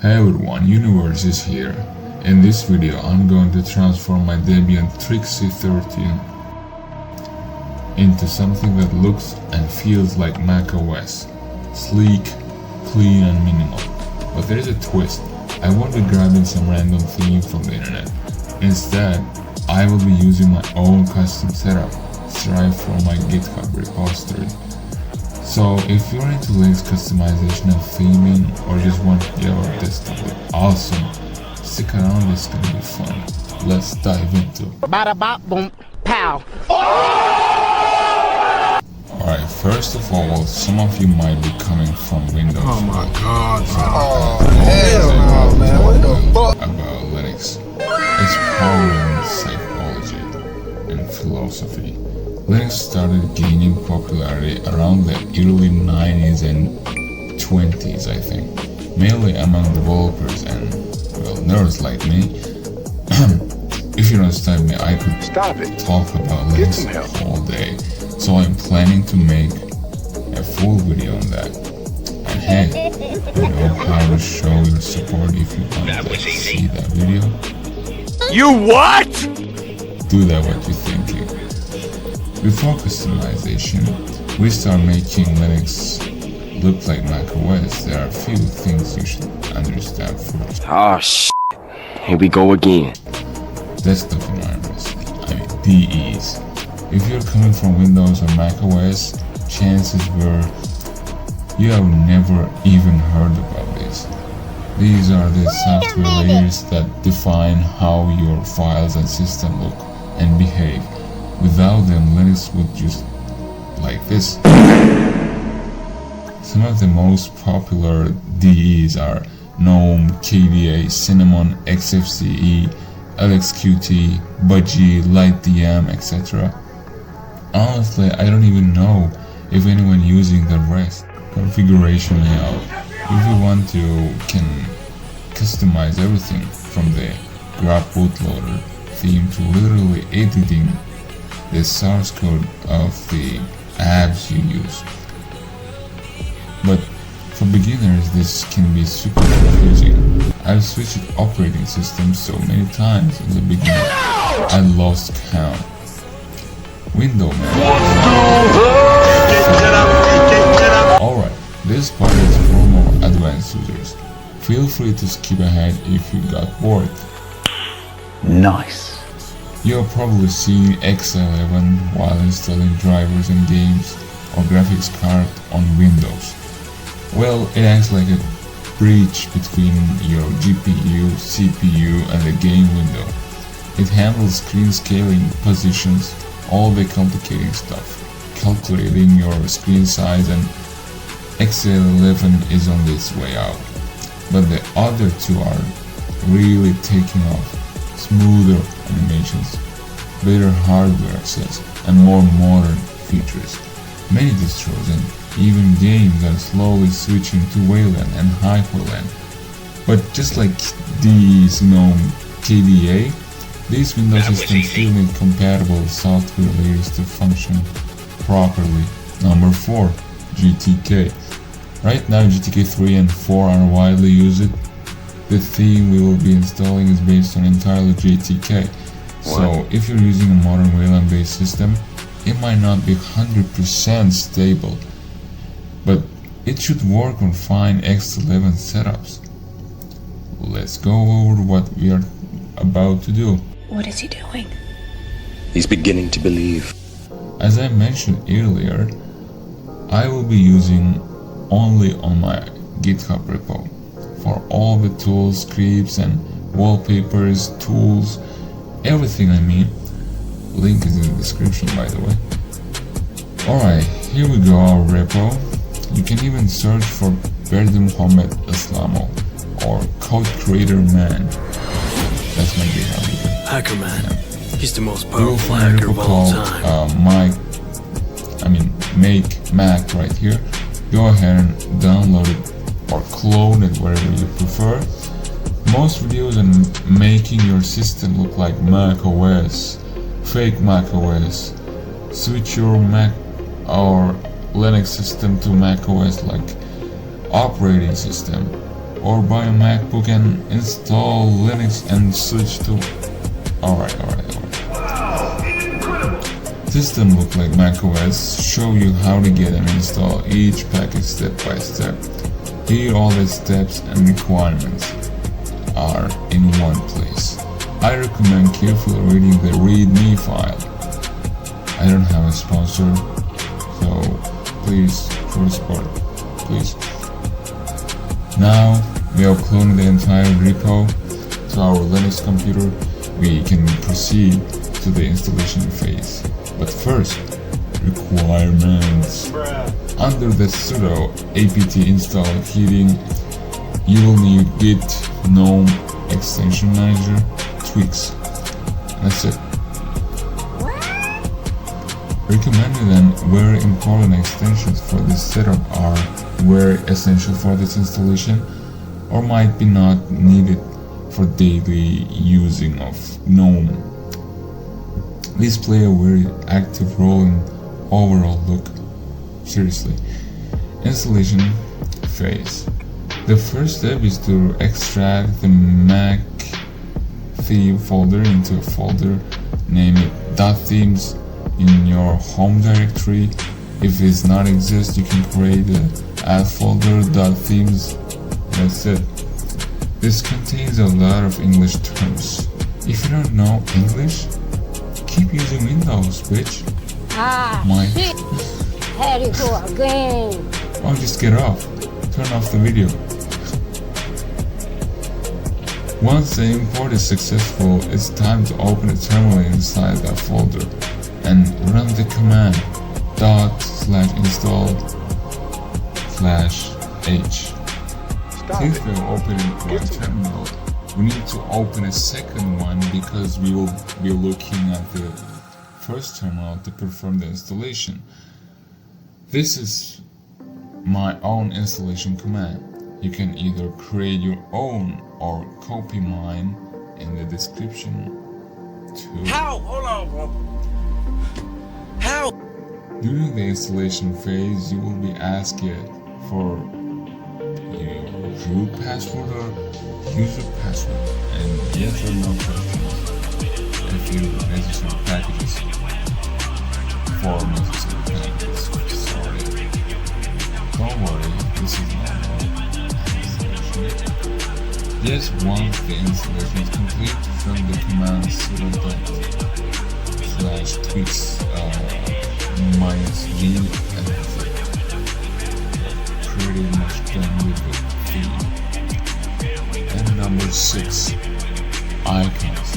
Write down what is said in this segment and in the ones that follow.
Hey everyone, Universe is here. In this video I'm going to transform my Debian Trixie 13 into something that looks and feels like macOS. Sleek, clean and minimal. But there is a twist. I won't be grabbing some random theme from the internet. Instead, I will be using my own custom setup derived from my GitHub repository. So if you're into Linux customization and theming, or just want your desktop to look awesome, stick around, it's gonna be fun. Let's dive into it. Bada bop boom pow. Alright, first of all, some of you might be coming from Windows. Oh my god. Hell no, man. What the fuck? About Linux. It's power and psychology and philosophy. Linux started gaining popularity around the early 90s and 20s, I think, mainly among developers and, well, nerds like me. If you don't stop me, I could talk about Linux all day, so I'm planning to make a full video on that. And hey, you know how to show your support if you want to see that video? You what? Do that what you're thinking. Before customization, we start making Linux look like macOS. There are a few things you should understand first. Oh shit. Here we go again. Desktop environments, DEs. If you're coming from Windows or macOS, chances were you have never even heard about this. These are the software layers that define how your files and system look and behave. Without them, Linux would just like this. Some of the most popular DEs are GNOME, KDE, Cinnamon, XFCE, LXQT, Budgie, LightDM, etc. Honestly, I don't even know if anyone using the rest. Configuration layout. If you want to, can customize everything from the grab bootloader theme to literally editing the source code of the apps you use. But for beginners, this can be super confusing. I've switched operating systems so many times in the beginning, I lost count. Window Alright, this part is for more advanced users. Feel free to skip ahead if you got bored. Nice. You're probably seeing X11 while installing drivers and games or graphics card on Windows. Well, it acts like a bridge between your GPU, CPU and the game window. It handles screen scaling, positions, all the complicating stuff, calculating your screen size, and X11 is on its way out. But the other two are really taking off. Smoother animations, better hardware access, and more modern features. Many distros and even games are slowly switching to Wayland and Hyperland. But just like these GNOME, KDE, these Windows systems still need compatible software layers to function properly. Number 4, GTK. Right now GTK 3 and 4 are widely used. The theme we will be installing is based on entirely GTK. So if you're using a modern Wayland based system, it might not be 100% stable, but it should work on fine X11 setups. Let's go over what we are about to do. What is he doing? He's beginning to believe. As I mentioned earlier, I will be using only on my GitHub repo for all the tools, scripts and wallpapers, tools, everything I mean. Link is in the description, by the way. Alright, here we go, our repo. You can even search for Mohammed Islamo or Code Creator Man. That's my GitHub. Hacker Man. Yeah. He's the most You will powerful find a hacker repo of all called time. Make Mac right here. Go ahead and download it or clone it wherever you prefer. Most videos on making your system look like Mac OS, fake Mac OS, switch your Mac or Linux system to Mac OS like operating system, or buy a MacBook and install Linux and switch to... Alright. System book like macOS show you how to get and install each package step by step. Here all the steps and requirements are in one place. I recommend carefully reading the README file. I don't have a sponsor, so please, for support, please. Now we have cloned the entire repo to our Linux computer. We can proceed to the installation phase. But first, requirements. Under the sudo apt install heading, you will need git gnome extension manager tweaks. That's it. Recommended and very important extensions for this setup are very essential for this installation or might be not needed for daily using of GNOME. These play a very active role in overall look. Seriously. Installation phase. The first step is to extract the Mac theme folder into a folder, name it .themes in your home directory. If it does not exist, you can create a add folder .themes. That's it. This contains a lot of English terms. If you don't know English, keep using Windows, bitch. Shit. Had it go again. Oh, just get off. Turn off the video. Once the import is successful, it's time to open a terminal inside that folder and run the command /install/h. Since we're opening one terminal, we need to open a second one because we will be looking at the first terminal to perform the installation. This is my own installation command. You can either create your own or copy mine in the description too. How? Hold on, bro. How? During the installation phase, you will be asked for your root password or user password and yes or no questions if you register packages for necessary packages. Sorry. Don't worry, this is normal installation. Just once the installation is complete, run the command sudo/tweaks -g and that's it. Pretty much done with the theme. And number 6, icons.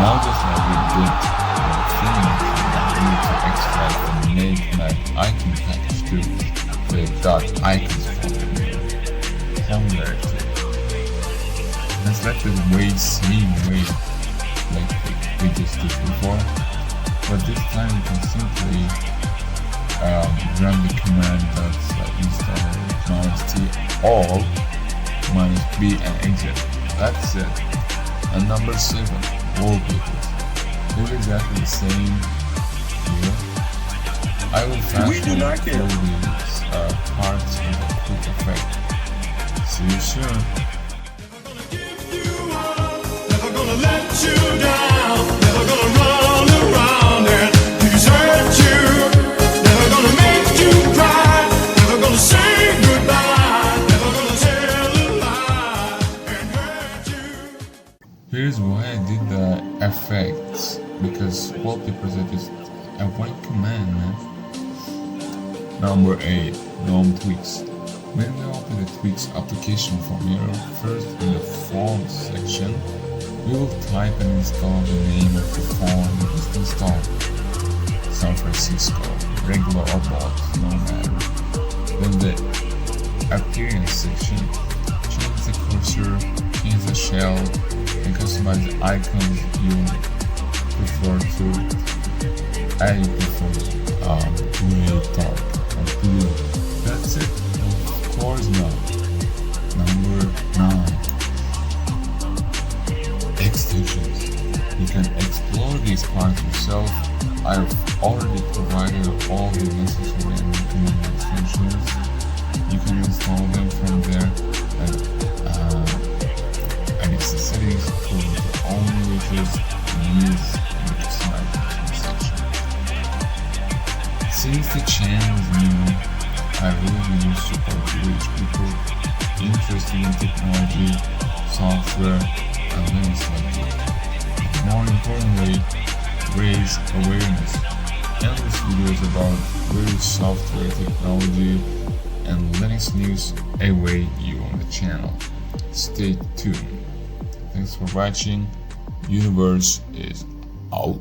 Now that we did the theme, we need to extract the make icon package to the .icons folder home directory. And select the same way like we just did before, but this time you can simply run the command install -t all -b and exit. That's it. And number 7, wallpapers. They're exactly the same here. I will fast forward through these parts with a quick effect. See you soon. Never gonna let you down, never gonna run around and desert you, never gonna make you cry, never gonna say goodbye, never gonna tell a lie and hurt you. Here's why I did the effects, because wallpapers are just a one command, man. Number 8, Gnome-tweaks. When we open the tweaks application from here, first in the font section, we will type and install the name of the font we just installed. San Francisco, regular or bold, no matter. Then the appearance section, change the cursor, change the shell, and customize the icons you prefer to. I prefer gray, dark, or blue. That's it. Of course not. Number 9. Extensions. You can explore these parts yourself. I've already provided all the necessary and recommended extensions. You can install them from there and Since the channel is new, I really need support to reach people interested in technology, software, and Linux like you. More importantly, raise awareness. Endless videos about various software, technology, and Linux news await you on the channel. Stay tuned. Thanks for watching. Universe is out.